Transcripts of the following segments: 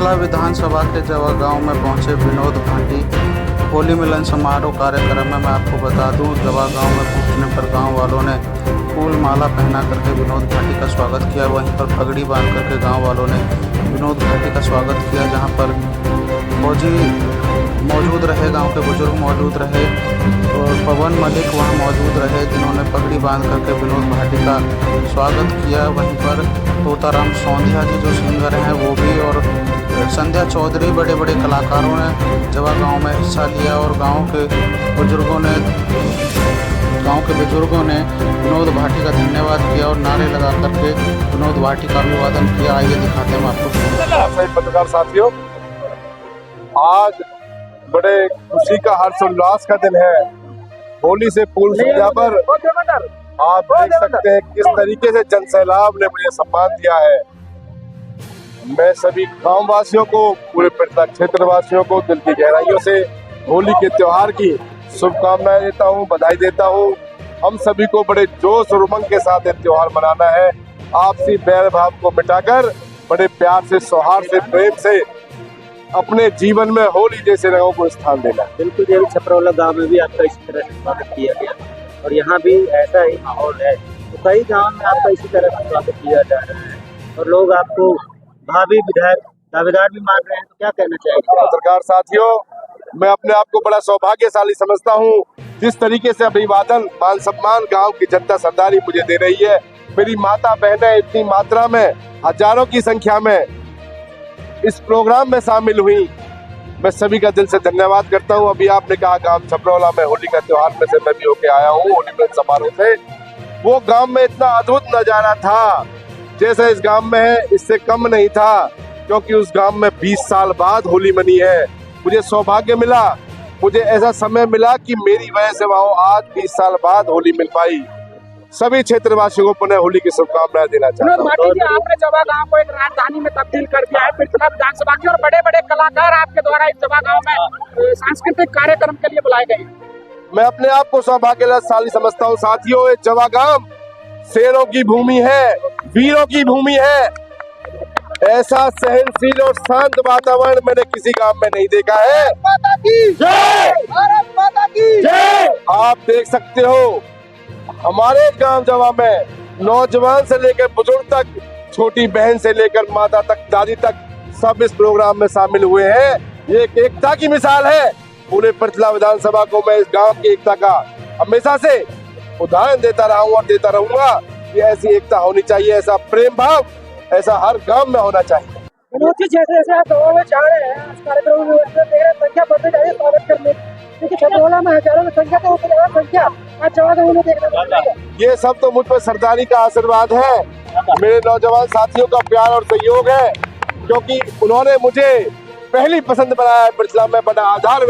पृथला विधानसभा के जवा गांव में पहुंचे विनोद भाटी। होली मिलन समारोह कार्यक्रम में मैं आपको बता दूं, जवा गांव में पहुंचने पर गांव वालों ने फूल माला पहना करके विनोद भाटी का स्वागत किया। वहीं पर पगड़ी बांध करके गांव वालों ने विनोद भाटी का स्वागत किया, जहां पर फौजी मौजूद रहे, गांव के बुजुर्ग मौजूद रहे और पवन मलिक वहां मौजूद रहे, जिन्होंने पगड़ी बांध करके विनोद भाटी का स्वागत किया। वहीं पर तोताराम सौंधिया जी जो सिंगर हैं वो भी, और संध्या चौधरी, बड़े बड़े कलाकारों ने जवा गांव में हिस्सा लिया और गांव के बुजुर्गों ने विनोद भाटी का धन्यवाद किया और नारे लगा करके विनोद भाटी का अभिवादन किया। आइए दिखाते हैं आपको। पत्रकार साथियों, आज बड़े खुशी का हर्षोल्लास का दिन है। होली से पूर्व संध्या पर आप देख सकते हैं किस तरीके से जनसैलाब ने मुझे सम्मान दिया है। मैं सभी गांव वासियों को, पूरे पृथला क्षेत्र वासियों को दिल की गहराइयों से होली के त्योहार की शुभकामनाएं देता हूं, बधाई देता हूं। हम सभी को बड़े जोश और उमंग के साथ ये त्योहार मनाना है। आपसी बैर भाव को मिटाकर बड़े प्यार से, सौहार्द से, प्रेम से अपने जीवन में होली जैसे रंगों को स्थान देना। बिल्कुल, ये छपरौला गांव में भी आपका इसी तरह से स्वागत किया गया और यहाँ भी ऐसा ही माहौल है। तो कई गांव में आपका इसी तरह से स्वागत किया जा रहा है और लोग आपको भावी विधायक दावेदार भी मान रहे हैं। तो क्या कहना चाहिए? पत्रकार साथियों, मैं अपने आप को बड़ा सौभाग्यशाली समझता हूँ। जिस तरीके से अभिवादन, मान सम्मान गाँव की जनता सरदारी मुझे दे रही है। मेरी माता बहनें इतनी मात्रा में, हजारों की संख्या में इस प्रोग्राम में शामिल हुई, मैं सभी का दिल से धन्यवाद करता हूं। अभी आपने कहा गांव छपरौला में होली का त्योहार में से मैं भी होके आया हूं, होली मिलन समारोह से। वो गांव में इतना अद्भुत नजारा था, जैसे इस गांव में है इससे कम नहीं था, क्योंकि उस गांव में 20 साल बाद होली मनी है। मुझे सौभाग्य मिला, मुझे ऐसा समय मिला कि मेरी वजह से वहाँ आज 20 साल बाद होली मिल पाई। सभी क्षेत्रवासियों को पुनः होली की शुभकामनाएं देना चाहता हूं। आपने जवा गांव को एक राजधानी में तब्दील कर दिया है पृथला विधानसभा की, और बड़े बड़े कलाकार आपके द्वारा इस जवा गांव में सांस्कृतिक कार्यक्रम के लिए बुलाए गए। मैं अपने आप को सौभाग्यशाली समझता हूँ। साथियों, ये जवा गांव शेरों की भूमि है, वीरों की भूमि है। ऐसा सहनशील और शांत वातावरण मैंने किसी गांव में नहीं देखा है। माता की जय, भारत माता की जय। आप देख सकते हो हमारे गांव जवा में नौजवान से लेकर बुजुर्ग तक, छोटी बहन से लेकर माता तक, दादी तक, सब इस प्रोग्राम में शामिल हुए हैं। ये एक एकता की मिसाल है। पूरे पृथला विधानसभा को मैं इस गांव की एकता का हमेशा से उदाहरण देता रहा हूँ और देता रहूंगा कि ऐसी एकता होनी चाहिए, ऐसा प्रेम भाव ऐसा हर गांव में होना चाहिए। जैसे जैसे आप गाँव में जा रहे हैं, इस कार्यक्रम में संख्या बढ़ते जा रही है स्वागत करने, क्योंकि छपरौला में हजारों की संख्या, तो संख्या आज जवा गाँव में देखने को मिल रही है। ये सब तो मुझ पर सरदारी का आशीर्वाद है, मेरे नौजवान साथियों का प्यार और सहयोग है, क्योंकि उन्होंने मुझे पहली पसंद बनाया है पृथला में। बड़ा आभार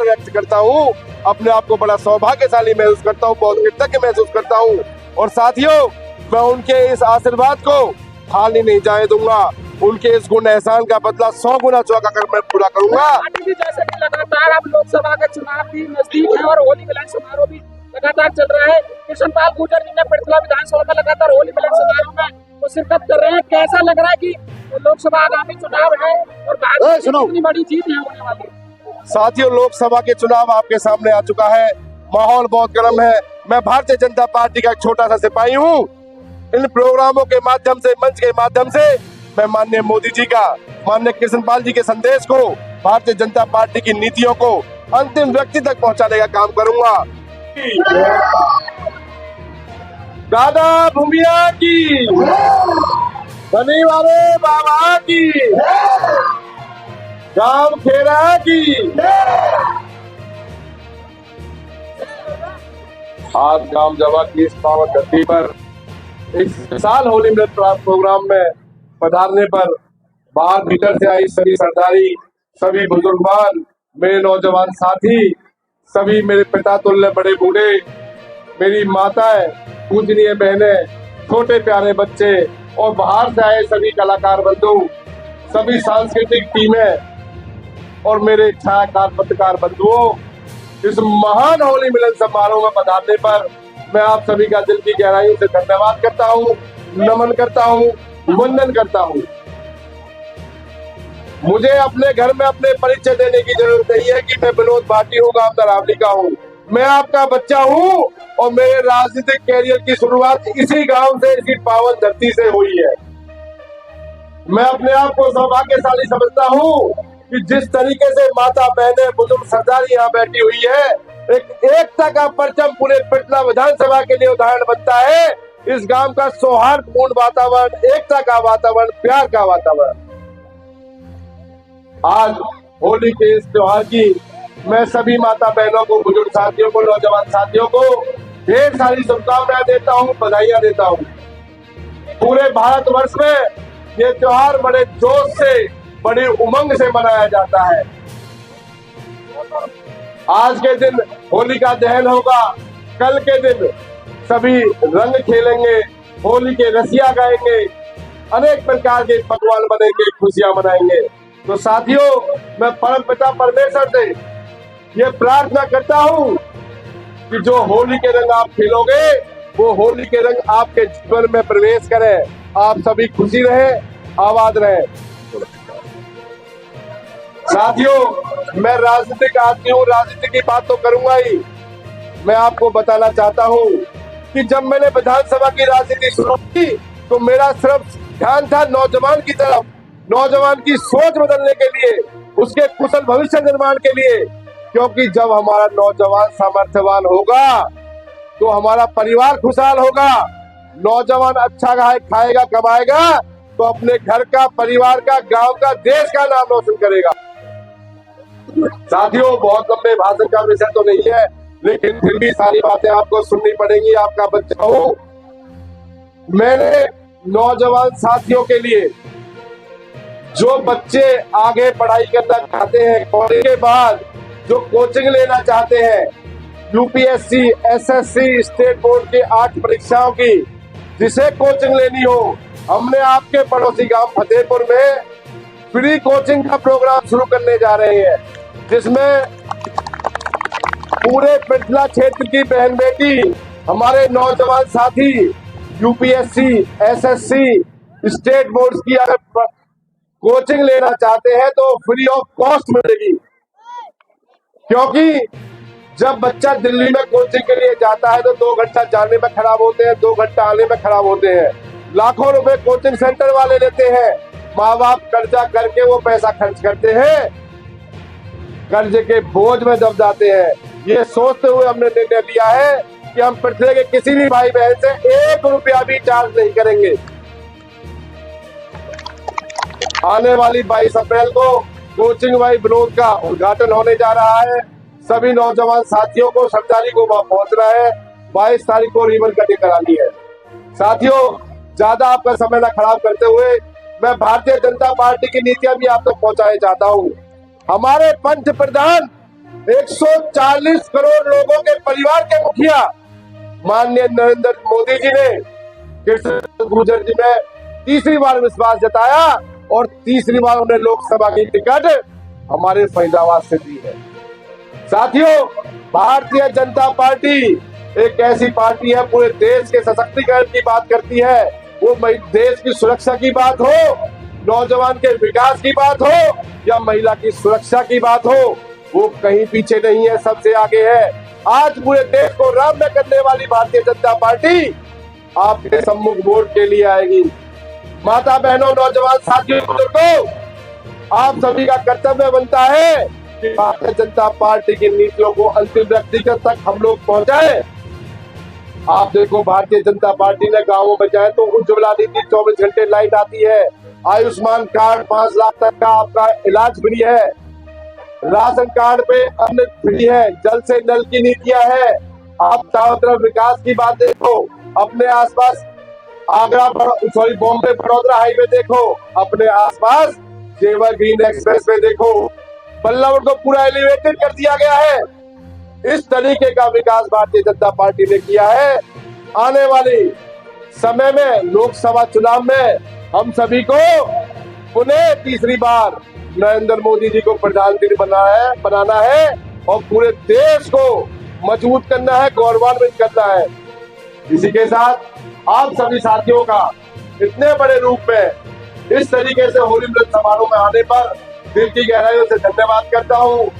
व्यक्त करता हूँ, अपने आप को बड़ा सौभाग्यशाली महसूस करता हूँ, बहुत कृतज्ञ महसूस करता हूँ। और साथियों, मैं उनके इस आशीर्वाद को खाली नहीं जाने दूंगा। उनके इस गुण एहसान का बदला 100 गुना चौका कर मैं पूरा करूंगा। जैसे कि लगातार अब लोकसभा के चुनाव भी नजदीक है और होली मिलन समारोह भी लगातार चल रहा है। कृष्णपाल गुर्जर जी ने पृथला विधानसभा में लगातार होली मिलन समारोह में वो शिरकत कर रहे हैं। कैसा लग रहा है कि लोकसभा आगामी चुनाव है और कितनी बड़ी जीत है होने वाली? साथियों, लोकसभा के चुनाव आपके सामने आ चुका है, माहौल बहुत गर्म है। मैं भारतीय जनता पार्टी का एक छोटा सा सिपाही हूँ। इन प्रोग्रामों के माध्यम से, मंच के माध्यम से मैं माननीय मोदी जी का, माननीय कृष्णपाल जी के संदेश को, भारतीय जनता पार्टी की नीतियों को अंतिम व्यक्ति तक पहुंचाने का काम करूंगा। दादा भूमिया की, बनी वाले बाबा की, गांव खेरा की। आज गांव जवा की इस पावन धरती पर इस साल होली मिलन प्रोग्राम में पधारने पर बाहर भीतर से आई सभी सरदारी, सभी बुजुर्गवान, मेरे नौजवान साथी, सभी मेरे पिता तुल्य बड़े बूढ़े, मेरी माताएं, पूजनीय बहनें, छोटे प्यारे बच्चे और बाहर से आए सभी कलाकार बंधु, सभी सांस्कृतिक टीमें और मेरे छायाकार पत्रकार बंधुओं, इस महान होली मिलन समारोह में पधारने पर मैं आप सभी का दिल की गहराइयों से धन्यवाद करता हूँ, नमन करता हूँ, वंदन करता हूँ। मुझे अपने घर में अपने परिचय देने की जरूरत नहीं है कि मैं विनोद भाटी हूँ, गांव तरावली का हूँ। मैं आपका बच्चा हूँ और मेरे राजनीतिक कैरियर की शुरुआत इसी गांव से, इसी पावन धरती से हुई है। मैं अपने आप को सौभाग्यशाली समझता हूँ कि जिस तरीके से माता बहनें बुजुर्ग सरदारी यहाँ बैठी हुई है, एक एकता का परचम पूरे पिटला विधानसभा के लिए उदाहरण बनता है। इस गांव का सौहार्दपूर्ण वातावरण, एकता का वातावरण, प्यार का वातावरण। आज होली के इस त्योहार की मैं सभी माता बहनों को, बुजुर्ग साथियों को, नौजवान साथियों को ढेर सारी शुभकामनाएं देता हूँ, बधाइयां देता हूँ। पूरे भारतवर्ष में ये त्योहार बड़े जोश से, बड़ी उमंग से मनाया जाता है। आज के दिन होली का दहन होगा, कल के दिन सभी रंग खेलेंगे, होली के रसिया गाएंगे, अनेक प्रकार के पकवान बनेंगे, खुशियां मनाएंगे। तो साथियों, मैं परम पिता परमेश्वर से ये प्रार्थना करता हूँ कि जो होली के रंग आप खेलोगे, वो होली के रंग आपके जीवन में प्रवेश करें। आप सभी खुशी रहे, आबाद रहे। साथियों, मैं राजनीतिक आदमी हूँ, राजनीति की बात तो करूंगा ही। मैं आपको बताना चाहता हूँ कि जब मैंने विधानसभा की राजनीति शुरू की तो मेरा सिर्फ ध्यान था नौजवान की तरफ, नौजवान की सोच बदलने के लिए, उसके कुशल भविष्य निर्माण के लिए। क्योंकि जब हमारा नौजवान सामर्थ्यवान होगा तो हमारा परिवार खुशहाल होगा। नौजवान अच्छा खाएगा, कमाएगा तो अपने घर का, परिवार का, गांव का, देश का नाम रोशन करेगा। साथियों, बहुत लंबे भाषण का विषय तो नहीं है, लेकिन फिर भी सारी बातें आपको सुननी पड़ेंगी। आपका बच्चा हूं। मैंने नौजवान साथियों के लिए, जो बच्चे आगे पढ़ाई करना चाहते हैं, कॉलेज के बाद जो कोचिंग लेना चाहते हैं, यूपीएससी, एसएससी, स्टेट बोर्ड की 8 परीक्षाओं की जिसे कोचिंग लेनी हो, हमने आपके पड़ोसी गांव फतेहपुर में फ्री कोचिंग का प्रोग्राम शुरू करने जा रहे हैं, जिसमें पूरे पिछला क्षेत्र की बहन बेटी, हमारे नौजवान साथी यूपीएससी, एसएससी, स्टेट बोर्ड की अगर कोचिंग लेना चाहते हैं तो फ्री ऑफ कॉस्ट मिलेगी। क्योंकि जब बच्चा दिल्ली में कोचिंग के लिए जाता है तो 2 घंटा जाने में खराब होते हैं, 2 घंटा आने में खराब होते हैं। लाखों रुपए कोचिंग सेंटर वाले लेते हैं। माँ बाप कर्जा करके वो पैसा खर्च करते हैं, कर्जे के बोझ में दब जाते हैं। ये सोचते हुए हमने निर्णय लिया है कि हम पृथ्वी के किसी भी भाई बहन से 1 रुपया भी चार्ज नहीं करेंगे। आने वाली 22 अप्रैल को कोचिंग भाई विनोद का उद्घाटन होने जा रहा है। सभी नौजवान साथियों को सरदारी को वहां पहुंचना है। 22 तारीख को रिबन कटिंग करानी है। साथियों, ज्यादा आपका समय न खराब करते हुए मैं भारतीय जनता पार्टी की नीतियां भी आप तक पहुंचाना चाहता हूं। हमारे पंच प्रधान 140 करोड़ लोगों के परिवार के मुखिया माननीय नरेंद्र मोदी जी ने कृष्ण गुर्जर जी में तीसरी बार विश्वास जताया और तीसरी बार उन्हें लोकसभा की टिकट हमारे फरीदाबाद से दी है। साथियों, भारतीय जनता पार्टी एक ऐसी पार्टी है, पूरे देश के सशक्तिकरण की बात करती है। वो देश की सुरक्षा की बात हो, नौजवान के विकास की बात हो या महिला की सुरक्षा की बात हो, वो कहीं पीछे नहीं है, सबसे आगे है। आज पूरे देश को राम में करने वाली भारतीय जनता पार्टी आपके सम्मुख वोट के लिए आएगी। माता बहनों, नौजवान साथियों, बुजुर्गों, आप सभी का कर्तव्य बनता है कि भारतीय जनता पार्टी की नीतियों को अंतिम व्यक्ति तक हम लोग पहुंचाएं। आप देखो, भारतीय जनता पार्टी ने गांवों में जाए तो उज्ज्वला नीति 24 घंटे लाइट आती है, आयुष्मान कार्ड 5 लाख तक का आपका इलाज फ्री है, राशन कार्ड पे अन्न फ्री है, जल से नल की नीतियां है। आप चारों तरफ विकास की बात देखो, अपने आसपास बॉम्बे बड़ौदा हाईवे देखो, अपने आसपास जेवर ग्रीन एक्सप्रेस वे देखो, बल्लभगढ़ को पूरा एलिवेटेड कर दिया गया है। इस तरीके का विकास भारतीय जनता पार्टी ने किया है। आने वाले समय में लोकसभा चुनाव में हम सभी को पुनः तीसरी बार नरेंद्र मोदी जी को प्रधानमंत्री बनाना है और पूरे देश को मजबूत करना है, गौरवान्वित करना है। इसी के साथ आप सभी साथियों का इतने बड़े रूप में इस तरीके से होली मिलन समारोह में आने पर दिल की गहराइयों से धन्यवाद करता हूँ।